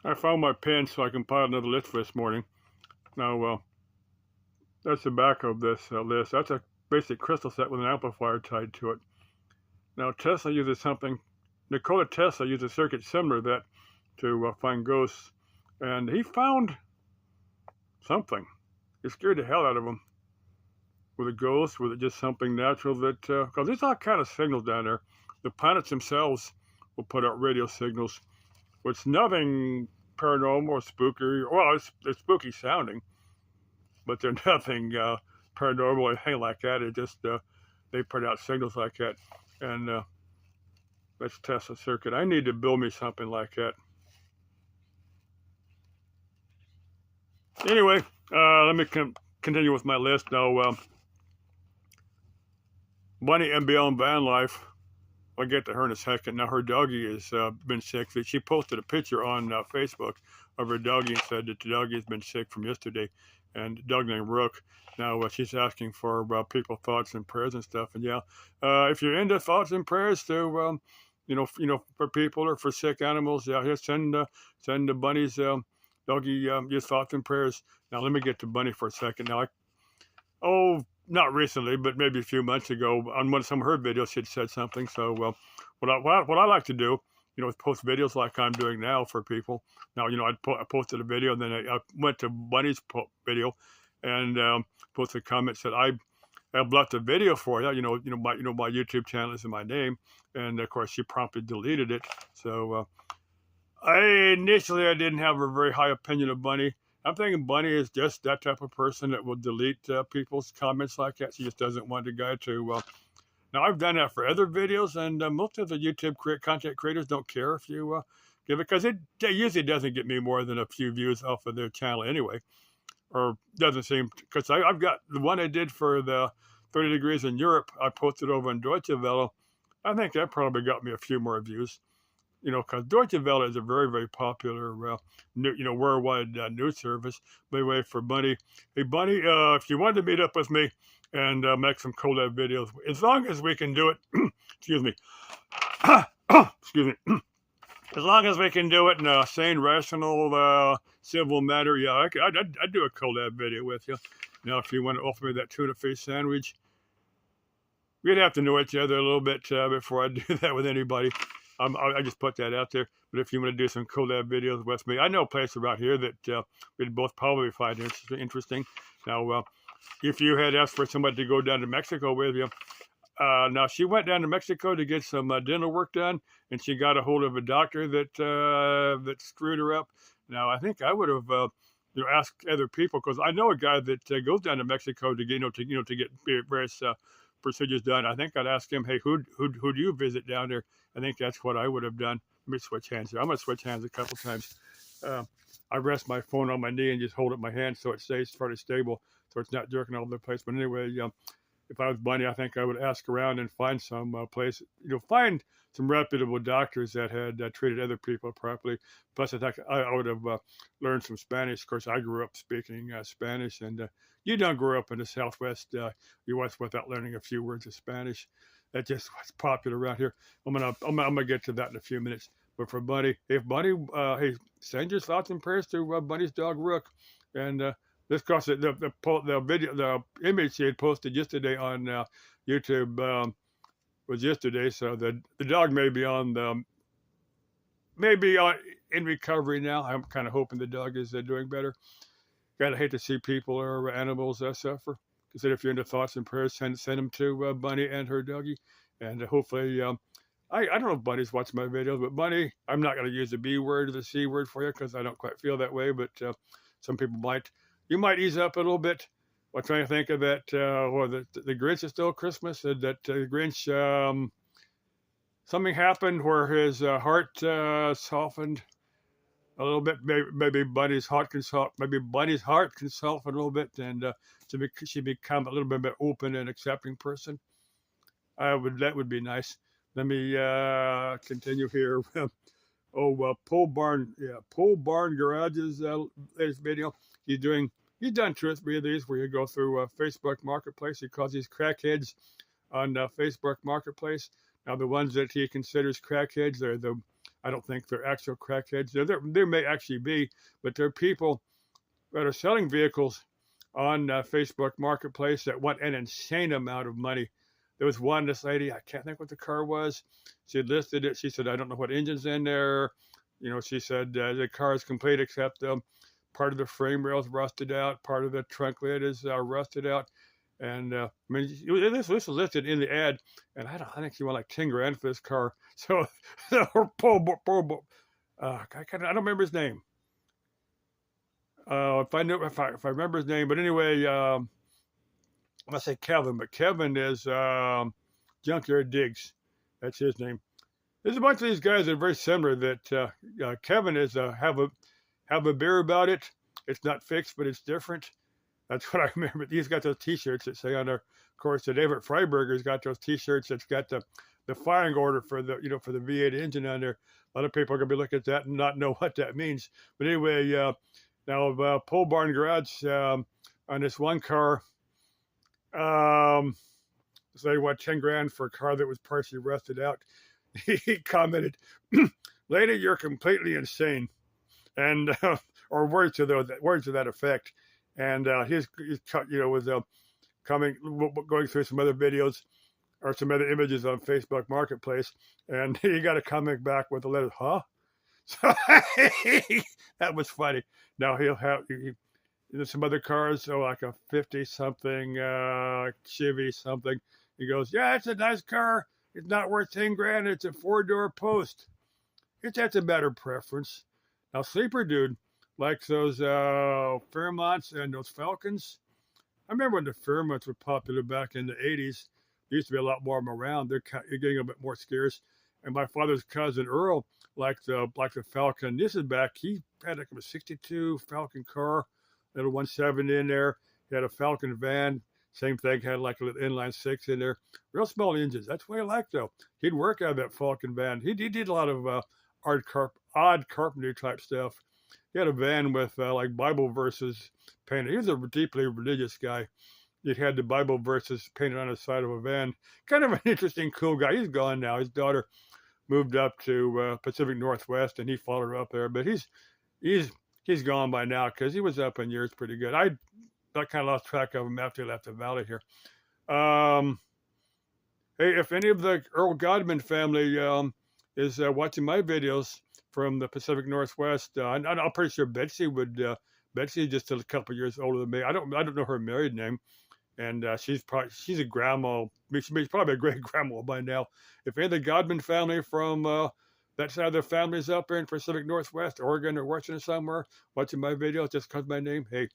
I found my pen so I can compile another list for this morning. Now, that's the back of this list. That's a basic crystal set with an amplifier tied to it. Now, Tesla uses something, Nikola Tesla used a circuit similar to that to find ghosts, and he found something. It scared the hell out of him. Was it ghosts? Was it just something natural that, because there's all kind of signals down there. The planets themselves will put out radio signals, which nothing paranormal or spooky. Well, it's spooky sounding, but they're nothing paranormal or anything like that. It just they put out signals like that, and let's test a circuit. I need to build me something like that. Anyway, let me continue with my list now. Bunny MBL and van life. I'll get to her in a second. Now her doggie has been sick. She posted a picture on Facebook of her doggie and said that the doggie has been sick from yesterday, and dog named Rook. Now she's asking for people thoughts and prayers and stuff. And yeah, if you're into thoughts and prayers to for people or for sick animals, yeah, here send the bunnies doggie your thoughts and prayers. Now let me get to Bunny for a second. Now not recently, but maybe a few months ago, on one of some of her videos, she'd said something. So, what I like to do, is post videos like I'm doing now for people. Now, I posted a video, and then I went to Bunny's video, and posted a comment said I've left a video for you. My YouTube channel is in my name, and of course she promptly deleted it. So, I didn't have a very high opinion of Bunny. I'm thinking Bunny is just that type of person that will delete people's comments like that. She just doesn't want the guy to. Now, I've done that for other videos, and most of the YouTube content creators don't care if you give it, because it usually doesn't get me more than a few views off of their channel anyway. Or doesn't seem, because I've got the one I did for the 30 degrees in Europe, I posted over on Deutsche Welle. I think that probably got me a few more views. Because Deutsche Welle is a very, very popular, worldwide news service. By the way, for Bunny, hey Bunny, if you want to meet up with me and make some collab videos, as long as we can do it, excuse me, excuse me, as long as we can do it in a sane, rational, civil manner, yeah, I'd do a collab video with you. Now, if you want to offer me that tuna fish sandwich, we'd have to know each other a little bit before I do that with anybody. I just put that out there. But if you want to do some collab videos with me, I know a place around here that we'd both probably find interesting. Now, if you had asked for somebody to go down to Mexico with you, now she went down to Mexico to get some dental work done, and she got a hold of a doctor that screwed her up. Now, I think I would have asked other people, because I know a guy that goes down to Mexico to get to get various procedures done. I think I'd ask him, hey, who do you visit down there? I think that's what I would have done. Let me switch hands here. I'm going to switch hands a couple times. I rest my phone on my knee and just hold it in my hand so it stays fairly stable, so it's not jerking all over the place. But anyway, if I was Bunny, I think I would ask around and find some place, find some reputable doctors that had treated other people properly. Plus, I think I would have learned some Spanish. Of course, I grew up speaking Spanish, and you don't grow up in the Southwest U.S. without learning a few words of Spanish. That just was popular around here. I'm gonna get to that in a few minutes. But for Bunny, if Bunny, hey, send your thoughts and prayers to Bunny's dog Rook, and this course the video, the image she had posted yesterday on YouTube was yesterday. So the dog may be in recovery now. I'm kind of hoping the dog is doing better. Gotta hate to see people or animals suffer. Consider if you're into thoughts and prayers, send them to Bunny and her doggie, and hopefully. I don't know if Bunny's watching my videos, but Bunny, I'm not going to use the B word or the C word for you because I don't quite feel that way, but some people might. You might ease up a little bit. I'm trying to think of that. The Grinch is still Christmas. That the Grinch, something happened where his heart softened a little bit. Maybe Bunny's heart can soften. Maybe Bunny's heart can soften a little bit, and she become a little bit more open and accepting person. That would be nice. Let me continue here. Pole Barn Garage's latest video. He's done 2 or 3 of these where you go through Facebook Marketplace. He calls these crackheads on Facebook Marketplace. Now the ones that he considers crackheads are the I don't think they're actual crackheads. There may actually be, but there are people that are selling vehicles on Facebook Marketplace that want an insane amount of money. There was one, this lady, I can't think what the car was. She had listed it. She said, I don't know what engine's in there. She said the car is complete except part of the frame rail's rusted out, part of the trunk lid is rusted out. And I mean, this was listed in the ad, and I think she wanted like 10 grand for this car. So, I don't remember his name. If I remember his name, but anyway, I'm gonna say Kevin, but Kevin is Junkyard Diggs. That's his name. There's a bunch of these guys that are very similar. That Kevin is have a beer about it. It's not fixed, but it's different. That's what I remember. He's got those T-shirts that say on there. Of course, the David Freiberger's got those T-shirts that's got the firing order for the for the V8 engine on there. A lot of people are gonna be looking at that and not know what that means. But anyway, now Pole Barn Garage on this one car. So they want 10 grand for a car that was partially rusted out. He commented, "Lady, you're completely insane," and or words to that effect. And he's was going through some other videos or some other images on Facebook Marketplace, and he got a comment back with the letter, huh? So that was funny. Now he'll have some other cars, so like a 50-something Chevy something. He goes, yeah, it's a nice car. It's not worth 10 grand. It's a 4-door post. That's a better preference. Now, Sleeper Dude likes those Fairmonts and those Falcons. I remember when the Fairmonts were popular back in the 80s. There used to be a lot more of them around. They're getting a bit more scarce. And my father's cousin Earl liked the Falcon. This is back. He had like a 62 Falcon car, little 170 in there. He had a Falcon van. Same thing, had like a little inline 6 in there. Real small engines. That's what he liked, though. He'd work out of that Falcon van. He did a lot of odd carpentry type stuff. He had a van with like Bible verses painted. He was a deeply religious guy. He had the Bible verses painted on the side of a van. Kind of an interesting, cool guy. He's gone now. His daughter moved up to Pacific Northwest, and he followed her up there. But he's gone by now because he was up in years pretty good. I kind of lost track of him after he left the valley here. Hey, if any of the Earl Godman family is watching my videos from the Pacific Northwest, I'm pretty sure Betsy would. Betsy's just a couple years older than me. I don't know her married name, and she's a grandma. She's probably a great grandma by now. If any of the Godman family from that side of the family is up there in Pacific Northwest, Oregon or Washington somewhere, watching my videos just because my name, hey,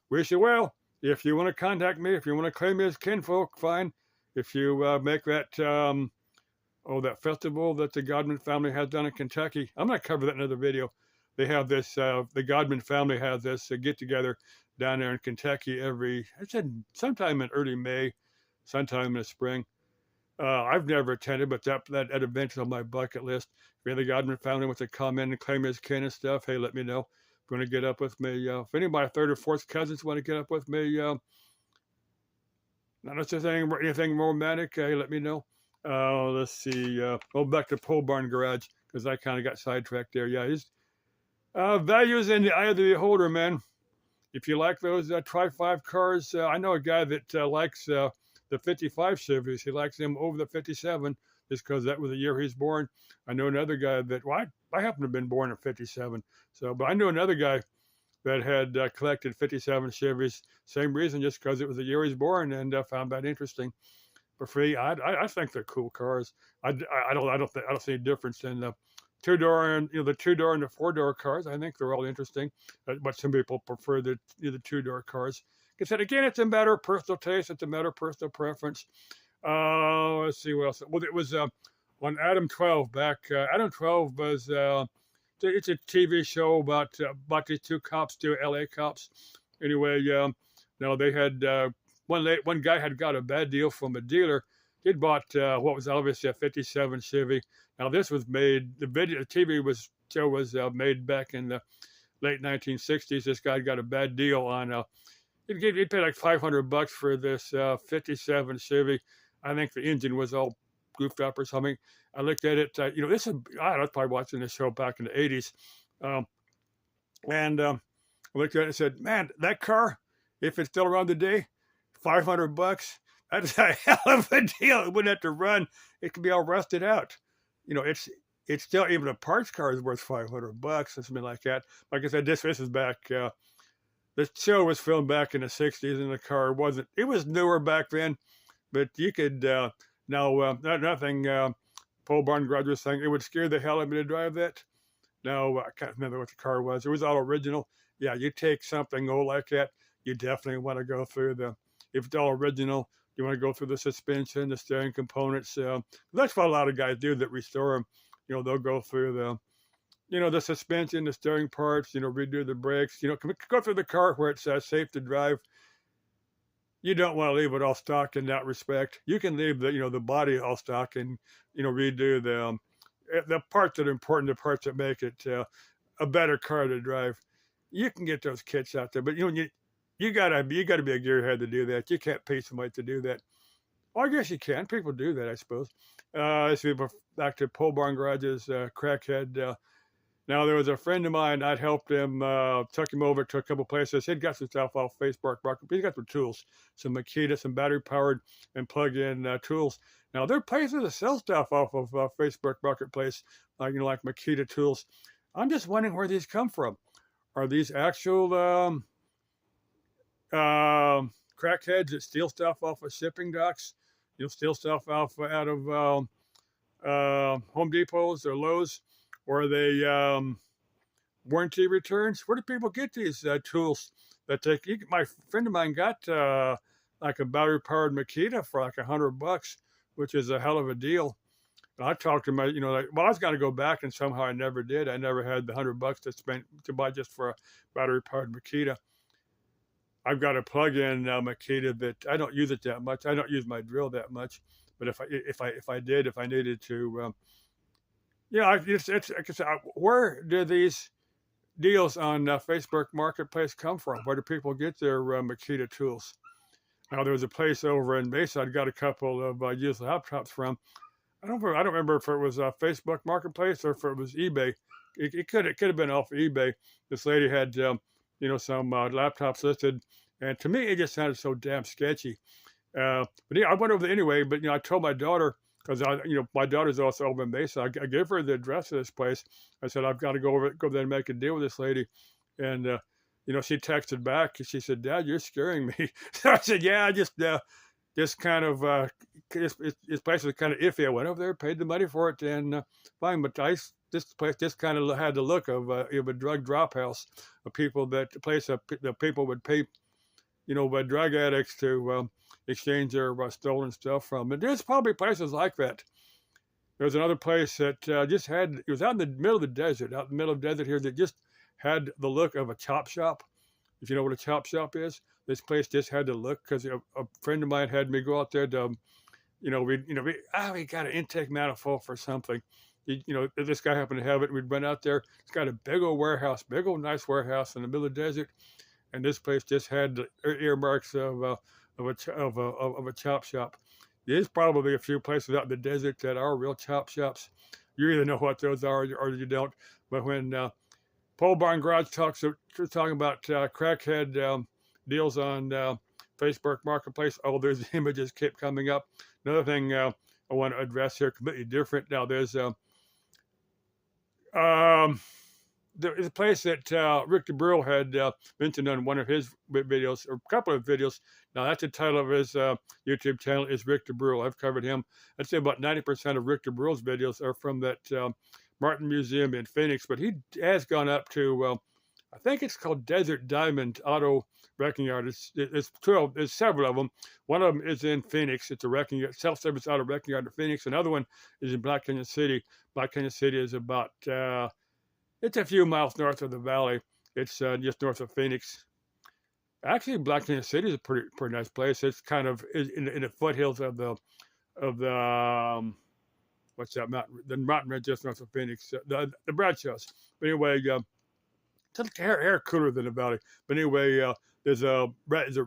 wish you well. If you want to contact me, if you want to claim me as kinfolk, fine. If you make that that festival that the Godman family has done in Kentucky, I'm going to cover that in another video. They have this, the Godman family has this get together down there in Kentucky sometime in early May, sometime in the spring. I've never attended, but that event is on my bucket list. If any of the Godman family wants to come in and claim as kin and stuff, hey, let me know. If you want to get up with me, if any of my third or fourth cousins want to get up with me, not necessarily anything romantic, hey, let me know. Let's see. Back to Pole Barn Garage because I kind of got sidetracked there. Yeah, his values in the eye of the beholder, man. If you like those Tri-5 cars, I know a guy that likes the 55 Chevys. He likes them over the 57 just because that was the year he's born. I know another guy that, I happen to have been born in 57. But I know another guy that had collected 57 Chevys. Same reason, just because it was the year he's born, and found that interesting. For free, I think they're cool cars. I don't see a difference in the 2-door and the 2-door and the 4-door cars. I think they're all interesting, but some people prefer the 2-door cars. Like I said, again, it's a matter of personal taste. It's a matter of personal preference. Let's see what else. Well, it was on Adam 12 back. Adam 12 was it's a TV show about these two LA cops. Anyway, now they had one guy had got a bad deal from a dealer. He'd bought what was obviously a 57 Chevy. Now this was made. The TV show was made back in the late 1960s. This guy got a bad deal on. He'd pay like $500 for this 57 Chevy. I think the engine was all goofed up or something. I looked at it. This is I was probably watching this show back in the '80s, and I looked at it and said, "Man, that car, if it's still around today, $500. That's a hell of a deal. It wouldn't have to run. It could be all rusted out. It's still, even a parts car is worth $500 or something like that. Like I said, this is back. The show was filmed back in the '60s, and the car wasn't. It was newer back then, but you could nothing. Pole Barn Garage was saying it would scare the hell out of me to drive that. No, I can't remember what the car was. It was all original. Yeah, you take something old like that, you definitely want to go through if it's all original, you want to go through the suspension, the steering components. That's what a lot of guys do that restore them. They'll go through the suspension, the steering parts, redo the brakes, go through the car where it's safe to drive. You don't want to leave it all stock in that respect. You can leave the body all stock and, redo the parts that are important, the parts that make it a better car to drive. You can get those kits out there, but you gotta be a gearhead to do that. You can't pay somebody to do that. Well, I guess you can. People do that, I suppose. Let's see, back to Pole Barn Garage's crackhead. Now, there was a friend of mine. I'd helped him, took him over to a couple places. He'd got some stuff off Facebook Market. He's got some tools, some Makita, some battery-powered and plug-in tools. Now, there are places that sell stuff off of Facebook Marketplace, like Makita tools. I'm just wondering where these come from. Are these actual crackheads that steal stuff off of shipping docks? Steal stuff out of Home Depots or Lowe's? Or are they warranty returns? Where do people get these tools that my friend of mine got like a battery-powered Makita for like $100, which is a hell of a deal. And I talked to him, I was going to go back, and somehow I never did. I never had the $100 to buy just for a battery-powered Makita. I've got a plug-in Makita that I don't use it that much. I don't use my drill that much, but if I needed to. Where do these deals on Facebook Marketplace come from? Where do people get their Makita tools? Now, there was a place over in Mesa I got a couple of used laptops from. I don't remember if it was Facebook Marketplace or if it was eBay. It could have been off eBay. This lady had some laptops listed, and to me it just sounded so damn sketchy. But I went over there anyway. But I told my daughter, because my daughter's also over in Mesa. I gave her the address of this place. I said, I've got to go there and make a deal with this lady. And she texted back. She said, "Dad, you're scaring me." So I said, "Yeah, I just kind of this place was kind of iffy." I went over there, paid the money for it, and fine. But this place just kind of had the look of a drug drop house. Of people that people would pay, drug addicts to exchange their stolen stuff from. And there's probably places like that. There's another place that it was out in the middle of the desert, here, that just had the look of a chop shop. If you know what a chop shop is, this place just had the look, because a friend of mine had me go out there to, we got an intake manifold for something. This guy happened to have it. We'd run out there. It's got a big old nice warehouse in the middle of the desert, and this place just had the earmarks of a chop shop. There's probably a few places out in the desert that are real chop shops. You either know what those are or you don't. But when Pole Barn Garage talking about crackhead deals on Facebook Marketplace, those images keep coming up. Another thing I want to address here, completely different. Now, there's a place that Rick DeBrule had mentioned on one of his videos, or a couple of videos. Now, that's the title of his YouTube channel, is Rick DeBrule. I've covered him. I'd say about 90% of Rick DeBrule's videos are from that Martin Museum in Phoenix, but he has gone up to, I think it's called Desert Diamond Auto Wrecking Yard. There's several of them. One of them is in Phoenix. It's a self-service auto wrecking yard in Phoenix. Another one is in Black Canyon City. Black Canyon City is about, it's a few miles north of the valley. It's just north of Phoenix. Actually, Black Canyon City is a pretty nice place. It's kind of in the foothills of the what's that mountain? The mountain range just north of Phoenix, the Bradshaws. But anyway, it's a hair cooler than the valley. But anyway, there's a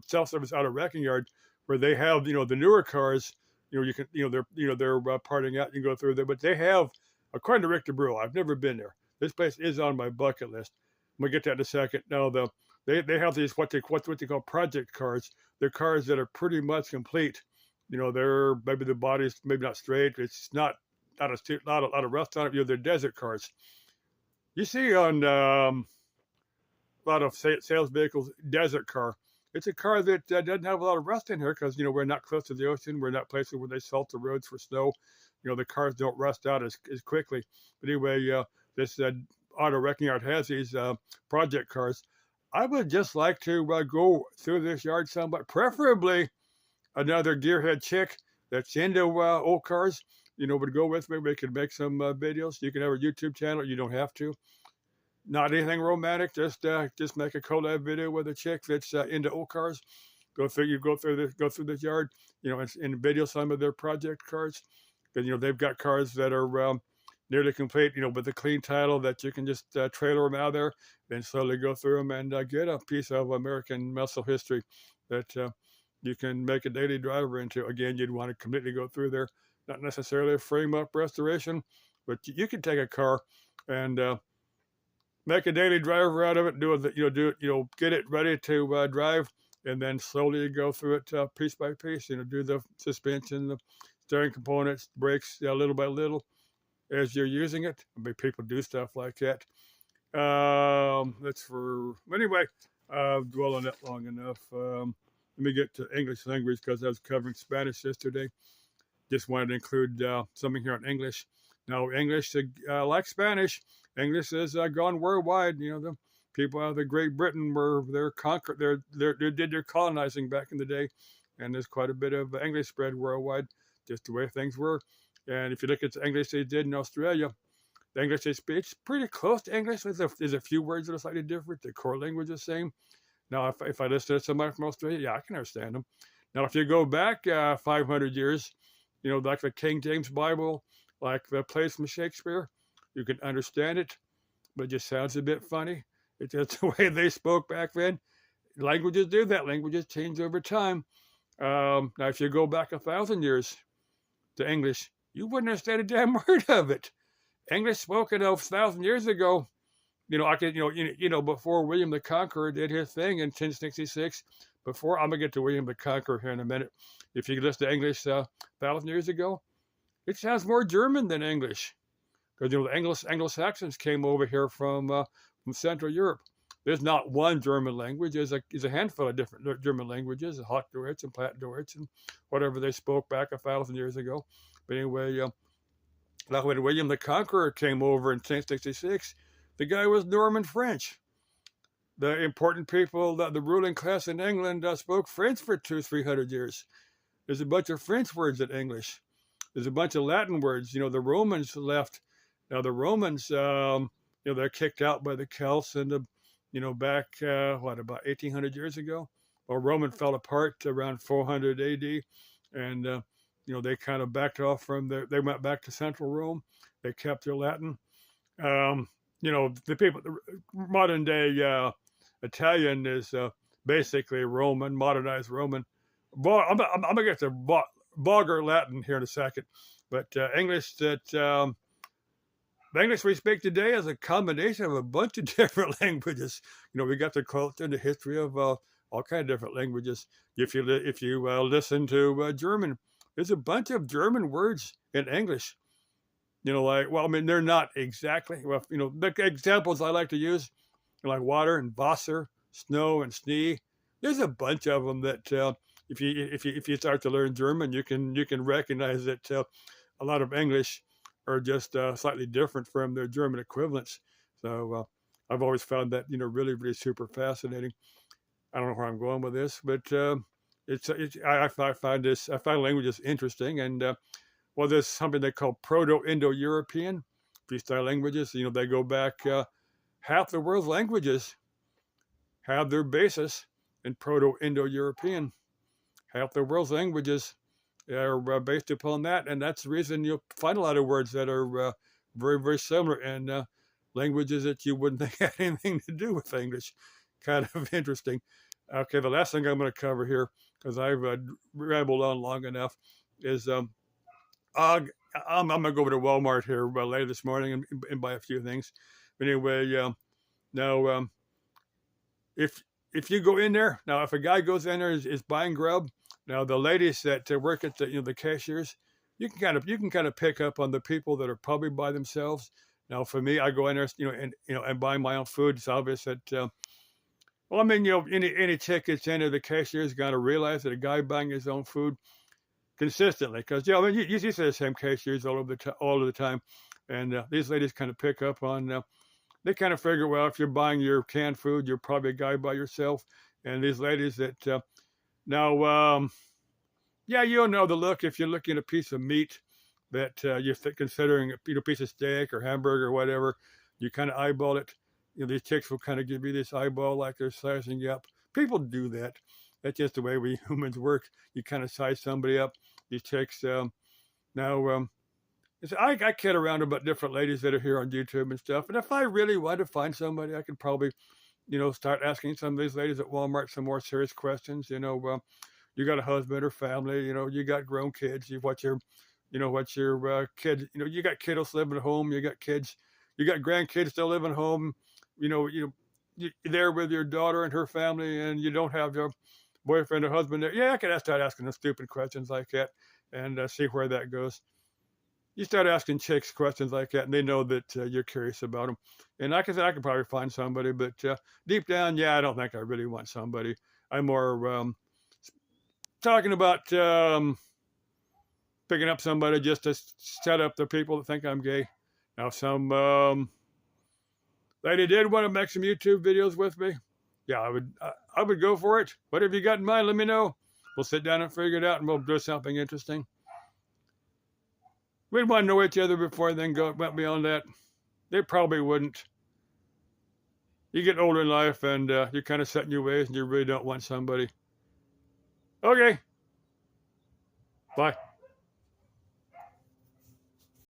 self-service auto wrecking yard where they have the newer cars You can, they're parting out. You can go through there, but they have, according to Rick DeBrew, I've never been there. This place is on my bucket list. I'm gonna get that in a second. Now they have these what they call project cars. They're cars that are pretty much complete. They're maybe the body's maybe not straight. It's not a lot of rust on it. They're desert cars. You see on a lot of sales vehicles, desert car. It's a car that doesn't have a lot of rust in here because we're not close to the ocean. We're not places where they salt the roads for snow. The cars don't rust out as quickly. But anyway, this auto wrecking yard has these project cars. I would just like to go through this yard somewhat, preferably another gearhead chick that's into old cars. Would go with me. We could make some videos. You can have a YouTube channel. You don't have to. Not anything romantic. Just make a collab video with a chick that's into old cars. Go through this yard. And video some of their project cars. Because they've got cars that are nearly complete. With a clean title that you can just trailer them out there, then slowly go through them and get a piece of American muscle history that you can make a daily driver into. Again, you'd want to completely go through there. Not necessarily a frame up restoration, but you can take a car and make a daily driver out of it. Get it ready to drive, and then slowly go through it piece by piece. Do the suspension, the steering components, brakes, little by little as you're using it. People do stuff like that. Anyway. Dwell on that long enough. Let me get to English language because I was covering Spanish yesterday. Just wanted to include something here on English. Now, English, like Spanish, English has gone worldwide. The people out of the Great Britain they did their colonizing back in the day, and there's quite a bit of English spread worldwide, just the way things were. And if you look at the English they did in Australia, the English they speak is pretty close to English. There's a few words that are slightly different. The core language is the same. Now, if I listen to somebody from Australia, yeah, I can understand them. Now, if you go back 500 years, like the King James Bible, like the plays from Shakespeare, you can understand it, but it just sounds a bit funny. It's just the way they spoke back then. Languages do that. Languages change over time. Now, if you go back 1,000 years to English, you wouldn't understand a damn word of it. English spoken of 1,000 years ago, before William the Conqueror did his thing in 1066. I'm gonna get to William the Conqueror here in a minute. If you listen to English 1,000 years ago, it sounds more German than English, because the Anglo-Saxons came over here from Central Europe. There's not one German language. There's a handful of different German languages, Hochdeutsch and Plattdeutsch and whatever they spoke back 1,000 years ago. But anyway, like when William the Conqueror came over in 1066, the guy was Norman French. The important people, the ruling class in England, spoke French for 200-300 years. There's a bunch of French words in English. There's a bunch of Latin words. The Romans left. Now the Romans, they're kicked out by the Celts and back about 1,800 years ago. Well, Rome fell apart around 400 AD, and they kind of backed off from there. They went back to Central Rome. They kept their Latin. The people, modern day Italian is basically Roman, modernized Roman. I'm gonna get to vulgar Latin here in a second, but English the English we speak today is a combination of a bunch of different languages. We got the culture and the history of all kinds of different languages. If you listen to German, there's a bunch of German words in English. They're not exactly. Well, the examples I like to use are like water and Wasser, snow and Schnee. There's a bunch of them that if you start to learn German, you can recognize that a lot of English are just slightly different from their German equivalents. So I've always found that really, really super fascinating. I don't know where I'm going with this, but I find languages interesting, and there's something they call Proto-Indo-European freestyle languages. They go back half the world's languages have their basis in Proto-Indo-European. Half the world's languages are based upon that, and that's the reason you'll find a lot of words that are very, very similar in languages that you wouldn't think had anything to do with English. Kind of interesting. Okay, the last thing I'm going to cover here, because I've rambled on long enough, is uh, I'm gonna go over to Walmart here later this morning and buy a few things. But anyway, now if you go in there now, if a guy goes in there is buying grub, now the ladies that work at the cashiers, you can kind of pick up on the people that are probably by themselves. Now for me, I go in there, and buy my own food. It's obvious that. Well, I mean, any chick that's into the cashier is got to realize that a guy buying his own food consistently, because I mean, you see the same cashiers all of the time, and these ladies kind of pick up on. They kind of figure, well, if you're buying your canned food, you're probably a guy by yourself. And these ladies that now, yeah, you'll know the look if you're looking at a piece of meat that you're considering a piece of steak or hamburger or whatever. You kind of eyeball it. These chicks will kind of give you this eyeball like they're sizing you up. People do that. That's just the way we humans work. You kind of size somebody up. These chicks now. I kid around about different ladies that are here on YouTube and stuff. And if I really want to find somebody, I could probably, start asking some of these ladies at Walmart some more serious questions. You got a husband or family. You got grown kids. What's your kids? You got kiddos living at home. You got kids. You got grandkids still living home. You're there with your daughter and her family, and you don't have your boyfriend or husband there. Yeah, I could start asking them stupid questions like that and see where that goes. You start asking chicks questions like that, and they know that you're curious about them. And like I said, I could probably find somebody, but deep down, yeah, I don't think I really want somebody. I'm more talking about picking up somebody just to set up the people that think I'm gay. Now, some lady did want to make some YouTube videos with me. Yeah, I would go for it. Whatever you got in mind, let me know. We'll sit down and figure it out, and we'll do something interesting. We'd want to know each other before then went beyond that. They probably wouldn't. You get older in life and you're kind of set in your ways and you really don't want somebody. Okay. Bye.